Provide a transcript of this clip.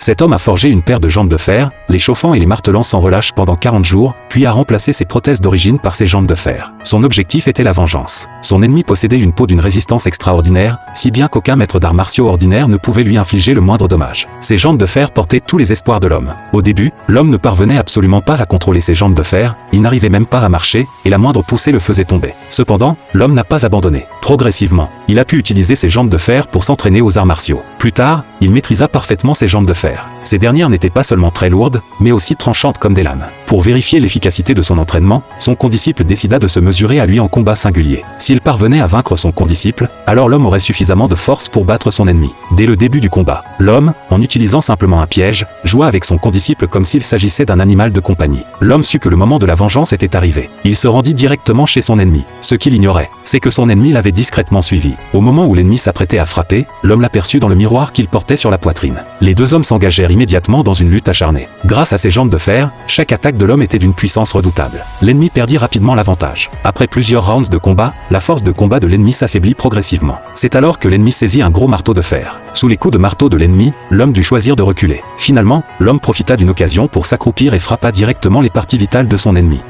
Cet homme a forgé une paire de jambes de fer, les chauffant et les martelant sans relâche pendant 40 jours, puis a remplacé ses prothèses d'origine par ses jambes de fer. Son objectif était la vengeance. Son ennemi possédait une peau d'une résistance extraordinaire, si bien qu'aucun maître d'arts martiaux ordinaire ne pouvait lui infliger le moindre dommage. Ses jambes de fer portaient tous les espoirs de l'homme. Au début, l'homme ne parvenait absolument pas à contrôler ses jambes de fer, il n'arrivait même pas à marcher, et la moindre poussée le faisait tomber. Cependant, l'homme n'a pas abandonné. Progressivement, il a pu utiliser ses jambes de fer pour s'entraîner aux arts martiaux. Plus tard, il maîtrisa parfaitement ses jambes de fer. Ces dernières n'étaient pas seulement très lourdes, mais aussi tranchantes comme des lames. Pour vérifier l'efficacité de son entraînement, son condisciple décida de se mesurer à lui en combat singulier. S'il parvenait à vaincre son condisciple, alors l'homme aurait suffisamment de force pour battre son ennemi. Dès le début du combat, l'homme, en utilisant simplement un piège, joua avec son condisciple comme s'il s'agissait d'un animal de compagnie. L'homme sut que le moment de la vengeance était arrivé. Il se rendit directement chez son ennemi. Ce qu'il ignorait, c'est que son ennemi l'avait discrètement suivi. Au moment où l'ennemi s'apprêtait à frapper, l'homme l'aperçut dans le miroir qu'il portait sur la poitrine. Les deux hommes s'engagèrent immédiatement dans une lutte acharnée. Grâce à ses jambes de fer, chaque attaque de l'homme était d'une puissance redoutable. L'ennemi perdit rapidement l'avantage. Après plusieurs rounds de combat, la force de combat de l'ennemi s'affaiblit progressivement. C'est alors que l'ennemi saisit un gros marteau de fer. Sous les coups de marteau de l'ennemi, l'homme dut choisir de reculer. Finalement, l'homme profita d'une occasion pour s'accroupir et frappa directement les parties vitales de son ennemi.